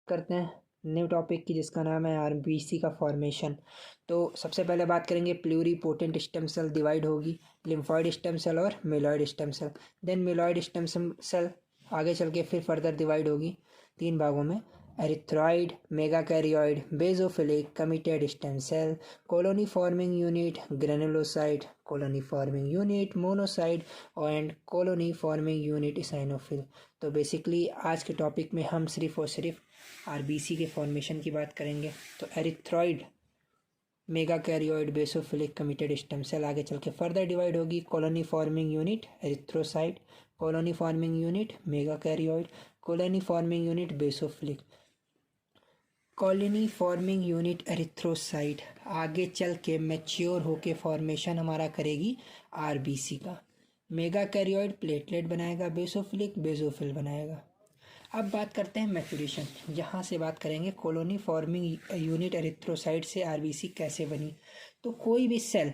करते हैं new topic की, जिसका नाम है आरबीसी का फॉर्मेशन। तो सबसे पहले बात करेंगे प्लूरीपोटेंट स्टेम सेल डिवाइड होगी, लिम्फॉइड स्टेम सेल और myeloid stem cell. Then myeloid stem cell आगे चल के फिर फर्दर डिवाइड होगी 3 भागों में, erythroid, megakaryoid, basophilic, committed stem cell, colony forming unit, granulocyte, colony forming unit, monocyte and colony forming unit eosinophil. तो basically आज के टॉपिक में हम सिर्फ और सिर्फ आरबीसी के फॉर्मेशन की बात करेंगे। तो erythroid, megakaryoid, basophilic, committed stem cell आगे चल के फर्दर डिवाइड होगी, colony forming unit erythrocyte, colony forming unit megakaryoid, colony forming unit basophilic, colony forming unit erythrocyte आगे चल के मैच्योर होके फॉर्मेशन हमारा करेगी आरबीसी का। मेगाकैरियोइड प्लेटलेट बनाएगा, बेसोफिलिक बेसोफिल बनाएगा। अब बात करते हैं मैच्योरेशन। यहाँ से बात करेंगे कॉलोनी फॉर्मिंग यूनिट एरिथ्रोसाइट से आरबीसी कैसे बनी। तो कोई भी सेल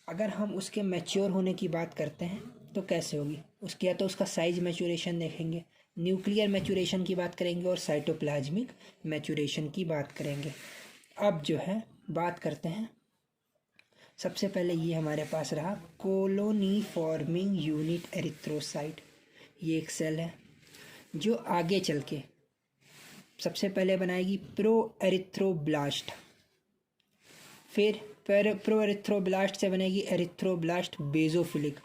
अगर हम उसके मैच्योर होने की बात करते हैं तो कैसे होगी उसकी, या तो उसका साइज मैच्योरेशन देखेंगे, न्यूक्लियर मैच्योरेशन की बात करेंगे और साइटोप्लाज्मिक मैच्योरेशन की बात करेंगे। अब जो है बात करते हैं, सबसे पहले ये हमारे पास रहा कॉलोनी फॉर्मिंग यूनिट एरिथ्रोसाइट। ये एक सेल है जो आगे चल के सबसे पहले बनाएगी प्रो एरिथ्रोब्लास्ट, फिर प्रो एरिथ्रोब्लास्ट से बनेगी erythroblast basophilic,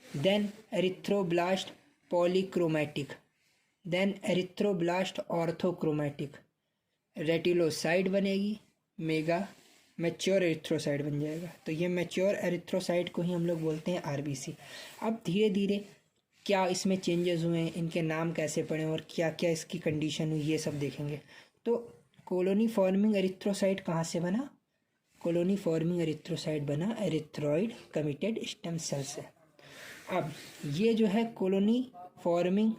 then erythroblast polychromatic, then erythroblast orthochromatic, reticulocyte बनेगी, मेगा मैच्योर एरिथ्रोसाइट बन जाएगा। तो ये मैच्योर एरिथ्रोसाइट को ही हम लोग बोलते हैं आरबीसी। अब धीरे धीरे क्या इसमें चेंजेस हुए हैं, इनके नाम कैसे पड़े और क्या क्या इसकी कंडीशन हुई, ये सब देखेंगे। तो कॉलोनी फॉर्मिंग एरिथ्रोसाइट कहाँ से बना? कॉलोनी फॉर्मिंग एरिथ्रोसाइट बना एरिथ्रॉइड कमिटेड स्टेम सेल से। अब ये जो है कॉलोनी फॉर्मिंग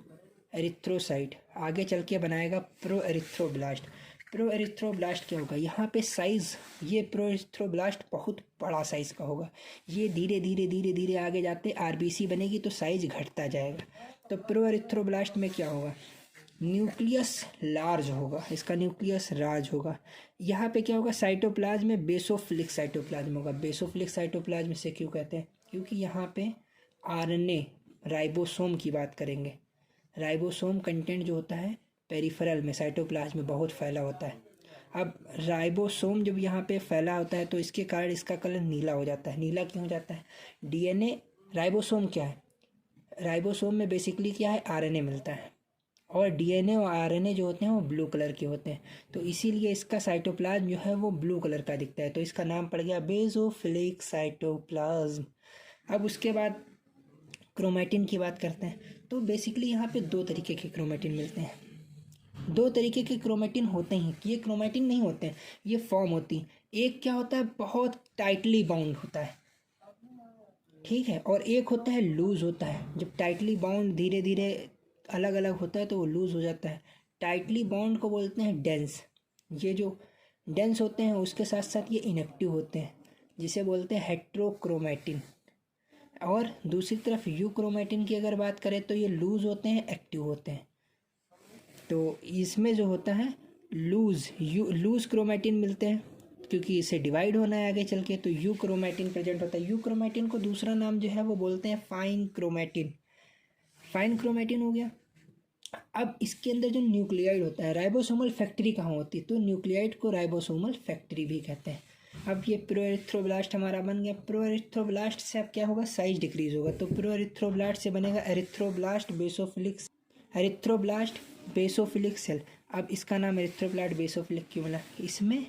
एरिथ्रोसाइट आगे चल के बनाएगा प्रो एरिथ्रोब्लास्ट। प्रो एरिथ्रोब्लास्ट क्या होगा, यहाँ पे साइज़, ये प्रो एरिथ्रोब्लास्ट बहुत बड़ा साइज़ का होगा। ये धीरे धीरे धीरे धीरे आगे जाते आरबीसी बनेगी तो साइज़ घटता जाएगा। तो प्रो एरिथ्रोब्लास्ट में क्या होगा, न्यूक्लियस लार्ज होगा, इसका न्यूक्लियस लार्ज होगा। यहाँ पे क्या होगा, साइटोप्लाज्म में बेसोफिलिक साइटोप्लाज्म होगा। बेसोफिलिक साइटोप्लाज्म से क्यों कहते हैं, क्योंकि यहाँ पे आरएनए राइबोसोम की बात करेंगे। राइबोसोम कंटेंट जो होता है पेरिफेरल में साइटोप्लाज्म में बहुत फैला होता है। अब राइबोसोम जब यहाँ पे फैला होता है तो इसके कारण इसका कलर नीला हो जाता है। नीला क्यों हो जाता है, डीएनए, राइबोसोम क्या है, राइबोसोम में बेसिकली क्या है, आरएनए मिलता है, और डीएनए और आरएनए जो होते हैं वो ब्लू कलर के होते हैं। तो इसीलिए इसका साइटोप्लाज्म जो है वो ब्लू कलर का दिखता है, तो इसका नाम पड़ गया बेसोफिलिक साइटोप्लाज्म। अब उसके बाद क्रोमैटिन की बात करते हैं। तो बेसिकली यहाँ पे 2 तरीके के क्रोमैटिन मिलते हैं। 2 तरीके के क्रोमैटिन होते हैं, ये क्रोमैटिन नहीं होते हैं, ये फॉर्म होती हैं। एक क्या होता है, बहुत टाइटली बाउंड होता है, ठीक है, और एक होता है लूज होता है। जब टाइटली बाउंड धीरे धीरे अलग अलग होता है तो वो लूज हो जाता है। टाइटली बाउंड को बोलते हैं डेंस। ये जो डेंस होते हैं उसके साथ साथ ये इनएक्टिव होते हैं, जिसे बोलते हैं हेट्रोक्रोमैटिन। और दूसरी तरफ यू क्रोमैटिन की अगर बात करें तो ये लूज होते हैं, एक्टिव होते हैं। तो इसमें जो होता है लूज क्रोमैटिन मिलते हैं, क्योंकि इसे डिवाइड होना है आगे चल के, तो यू क्रोमैटिन प्रेजेंट होता है। यू क्रोमैटिन को दूसरा नाम जो है वो बोलते हैं फाइन क्रोमैटिन। फाइन क्रोमैटिन हो गया। अब इसके अंदर जो न्यूक्लियाइड होता है, राइबोसोमल फैक्ट्री कहाँ होती है, तो न्यूक्लियाइड को राइबोसोमल फैक्ट्री भी कहते हैं। अब ये प्रोएरिथ्रोब्लास्ट हमारा बन गया। प्रोएरिथ्रोब्लास्ट से अब क्या होगा, साइज डिक्रीज होगा। तो प्रोएरिथ्रोब्लास्ट से बनेगा erythroblast basophilic, erythroblast basophilic cell. अब इसका नाम एरिथ्रोब्लास्ट बेसोफिलिक क्यों मिला, इसमें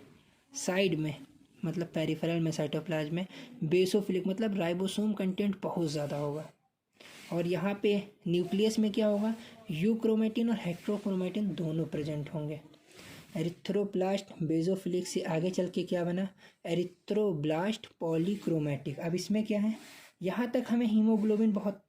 साइड में मतलब पेरिफेरल में साइटोप्लाज्म में बेसोफिलिक मतलब राइबोसोम कंटेंट बहुत ज़्यादा होगा। और यहाँ पे न्यूक्लियस में क्या होगा, यू क्रोमैटिन और हेट्रोक्रोमैटिन दोनों प्रेजेंट होंगे। एरिथ्रोब्लास्ट बेसोफिलिक से आगे चल के क्या बना, एरिथ्रोब्लास्ट पॉलीक्रोमैटिक। अब इसमें क्या है, यहाँ तक हमें हीमोग्लोबिन बहुत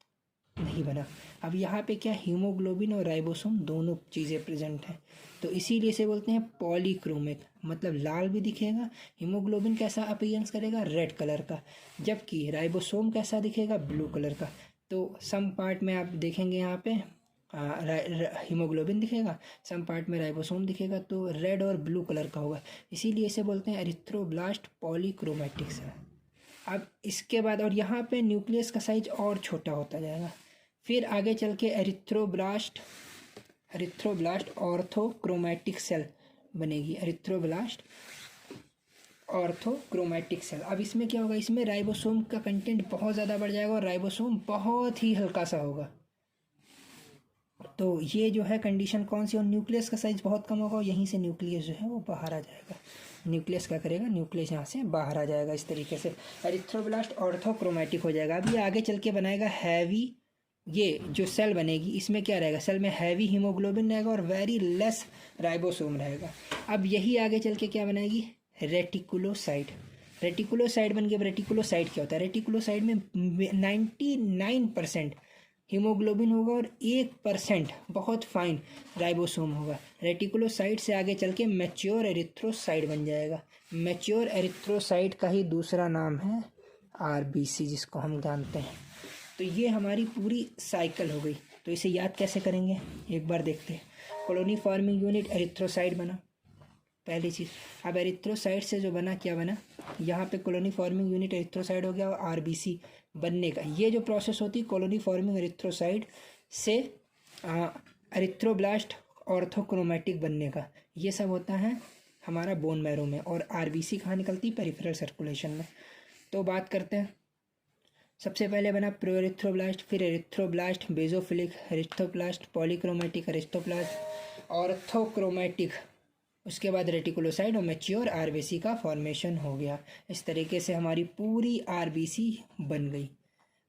नहीं बना। अब यहाँ पे क्या, हीमोग्लोबिन और राइबोसोम दोनों चीज़ें प्रेजेंट हैं, तो इसीलिए इसे बोलते हैं पॉलीक्रोमिक, मतलब लाल भी दिखेगा। हीमोग्लोबिन कैसा अपीयरेंस करेगा, रेड कलर का, जबकि राइबोसोम कैसा दिखेगा, ब्लू कलर का। तो सम पार्ट में आप देखेंगे यहाँ पे हीमोग्लोबिन दिखेगा, सम पार्ट में राइबोसोम दिखेगा, तो रेड और ब्लू कलर का होगा, इसीलिए इसे बोलते हैं एरिथ्रोब्लास्ट पॉलीक्रोमैटिक सेल। अब इसके बाद और यहाँ पे न्यूक्लियस का साइज और छोटा होता जाएगा। फिर आगे चल के एरिथ्रोब्लास्ट ऑर्थोक्रोमैटिक सेल बनेगी, एरिथ्रोब्लास्ट ऑर्थोक्रोमैटिक सेल। अब इसमें क्या होगा, इसमें राइबोसोम का कंटेंट बहुत ज़्यादा बढ़ जाएगा और राइबोसोम बहुत ही हल्का सा होगा। तो ये जो है कंडीशन कौन सी, और न्यूक्लियस का साइज बहुत कम होगा और यहीं से न्यूक्लियस जो है वो बाहर आ जाएगा। न्यूक्लियस क्या करेगा, न्यूक्लियस यहाँ से बाहर आ जाएगा। इस तरीके से एरिथ्रोब्लास्ट ऑर्थोक्रोमैटिक हो जाएगा। अब ये आगे चल के बनाएगा हैवी, ये जो सेल बनेगी इसमें क्या रहेगा, सेल में हैवी हीमोग्लोबिन रहेगा और वेरी लेस राइबोसोम रहेगा। अब यही आगे चल के क्या बनाएगी, रेटिकुलोसाइट। रेटिकुलोसाइट बन गया। रेटिकुलोसाइट क्या होता है, रेटिकुलोसाइट में 99% हीमोग्लोबिन होगा और 1% बहुत फाइन राइबोसोम होगा। रेटिकुलोसाइट से आगे चल के मैच्योर एरिथ्रोसाइट बन जाएगा। मैच्योर एरिथ्रोसाइट का ही दूसरा नाम है आरबीसी, जिसको हम जानते हैं। तो ये हमारी पूरी साइकिल हो गई। तो इसे याद कैसे करेंगे, एक बार देखते हैं। कॉलोनी फॉर्मिंग यूनिट एरिथ्रोसाइट बना, पहली चीज़। अब एरिथ्रोसाइट से जो बना, क्या बना, यहाँ पे कॉलोनी फॉर्मिंग यूनिट एरिथ्रोसाइट हो गया और आरबीसी बनने का ये जो प्रोसेस होती है कॉलोनी फॉर्मिंग एरिथ्रोसाइट से एरिथ्रोब्लास्ट ऑर्थोक्रोमैटिक बनने का, ये सब होता है हमारा बोन मैरो में। और आरबीसी कहाँ निकलती है, पेरिफेरल सर्कुलेशन में। तो बात करते हैं। सबसे पहले बना प्रोएरिथ्रोब्लास्ट, फिर erythroblast, बेजोफिलिक, erythroblast polychromatic, erythroblast orthochromatic, उसके बाद रेटिकुलोसाइट और मैच्योर आरबीसी का फॉर्मेशन हो गया। इस तरीके से हमारी पूरी आरबीसी बन गई।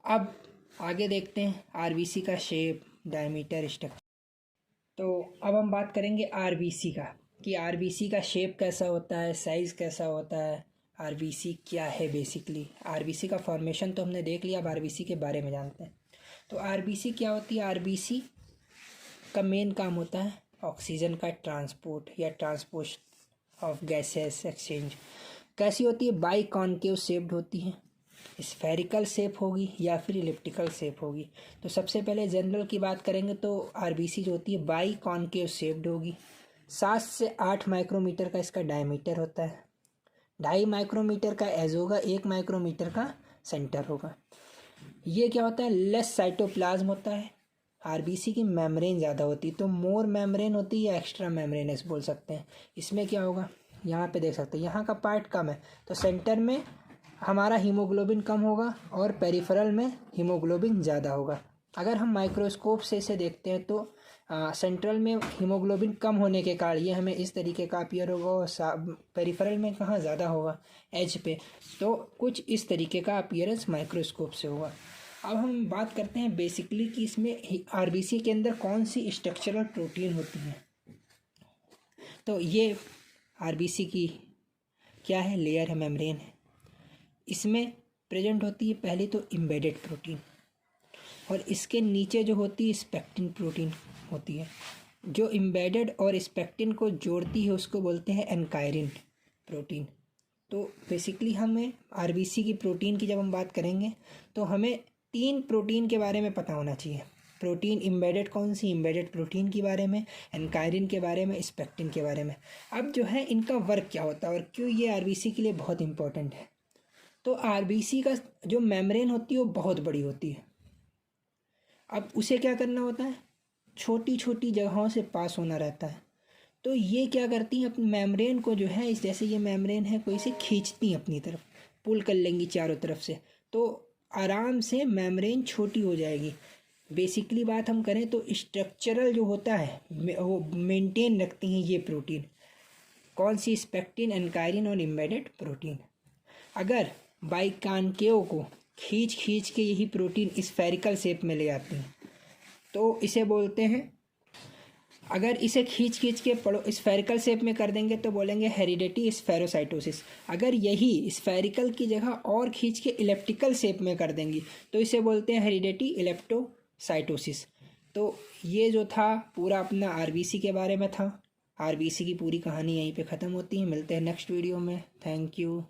अब आगे देखते हैं आरबीसी का शेप, डायमीटर, स्ट्रक्चर। तो अब हम बात करेंगे आरबीसी का, कि आरबीसी का शेप कैसा होता है, साइज़ कैसा होता है, आरबीसी क्या है बेसिकली। आरबीसी का फॉर्मेशन तो हमने देख लिया, अब आरबीसी के बारे में जानते हैं। तो आरबीसी क्या होती है, आरबीसी का मेन काम होता है ऑक्सीजन का ट्रांसपोर्ट या ट्रांसपोर्ट ऑफ गैसेस एक्सचेंज। कैसी होती है, बाई कॉन्केव शेप्ड होती है, स्फेरिकल शेप होगी या फिर इलिप्टिकल शेप होगी। तो सबसे पहले जनरल की बात करेंगे तो आरबीसी जो होती है बाई कॉन्केव शेप्ड होगी। 7 से 8 माइक्रोमीटर का इसका डायमीटर होता है, 2.5 माइक्रोमीटर का एज होगा, 1 माइक्रोमीटर का सेंटर होगा। ये क्या होता है, लेस साइटोप्लाज्म होता है। आरबीसी की मेम्ब्रेन ज़्यादा होती है, तो मोर मेम्ब्रेन होती है या एक्स्ट्रा मेम्ब्रेनस बोल सकते हैं। इसमें क्या होगा, यहाँ पे देख सकते हैं यहाँ का पार्ट कम है, तो सेंटर में हमारा हीमोग्लोबिन कम होगा और पेरिफेरल में हीमोग्लोबिन ज़्यादा होगा। अगर हम माइक्रोस्कोप से इसे देखते हैं तो सेंट्रल में हीमोग्लोबिन कम होने के कारण ये हमें इस तरीके का अपीयर होगा और पेरिफेरल में कहाँ ज़्यादा होगा, एज पे, तो कुछ इस तरीके का अपीयरेंस माइक्रोस्कोप से होगा। अब हम बात करते हैं बेसिकली कि इसमें आरबीसी के अंदर कौन सी स्ट्रक्चरल प्रोटीन होती है। तो ये आरबीसी की क्या है, लेयर है, मेम्ब्रेन है। इसमें प्रेजेंट होती है पहले तो एम्बेडेड प्रोटीन, और इसके नीचे जो होती है स्पेक्टिन प्रोटीन होती है। जो एम्बेडेड और स्पेक्टिन को जोड़ती है उसको बोलते हैं एनकायरिन प्रोटीन। तो बेसिकली हमें आरबीसी की प्रोटीन की जब हम बात करेंगे तो हमें 3 प्रोटीन के बारे में पता होना चाहिए। प्रोटीन एम्बेडेड कौन सी, एम्बेडेड प्रोटीन के बारे में, एनकायरिन के बारे में, स्पेक्टिन के बारे में। अब जो है इनका वर्क क्या होता है और क्यों ये आरबीसी के लिए बहुत इंपॉर्टेंट है। तो आरबीसी का जो मेम्ब्रेन होती है वो बहुत बड़ी होती है। अब उसे क्या करना होता है, छोटी छोटी जगहों से पास होना रहता है। तो ये क्या करती हैं, अपने मेम्ब्रेन को जो है, इस जैसे ये मेम्ब्रेन है कोई से खींचती हैं अपनी तरफ, पुल कर लेंगी चारों तरफ से, तो आराम से मेम्ब्रेन छोटी हो जाएगी। बेसिकली बात हम करें तो स्ट्रक्चरल जो होता है वो मेंटेन रखती हैं ये प्रोटीन। कौन सी, स्पेक्टिन, एनकायरिन और एम्बेडेड प्रोटीन। अगर बाइकानकेव को खींच खींच के यही प्रोटीन स्फेरिकल शेप में ले आती हैं तो इसे बोलते हैं, अगर इसे खींच खींच के स्फेरिकल शेप में कर देंगे तो बोलेंगे हेरिडिटी स्फेरोसाइटोसिस। अगर यही स्फेरिकल की जगह और खींच के इलेप्टिकल शेप में कर देंगी तो इसे बोलते हैं हेरिडिटी इलेप्टोसाइटोसिस। तो ये जो था पूरा अपना आरबीसी के बारे में था। आरबीसी की पूरी कहानी यहीं पे ख़त्म होती है। मिलते हैं नेक्स्ट वीडियो में। Thank you.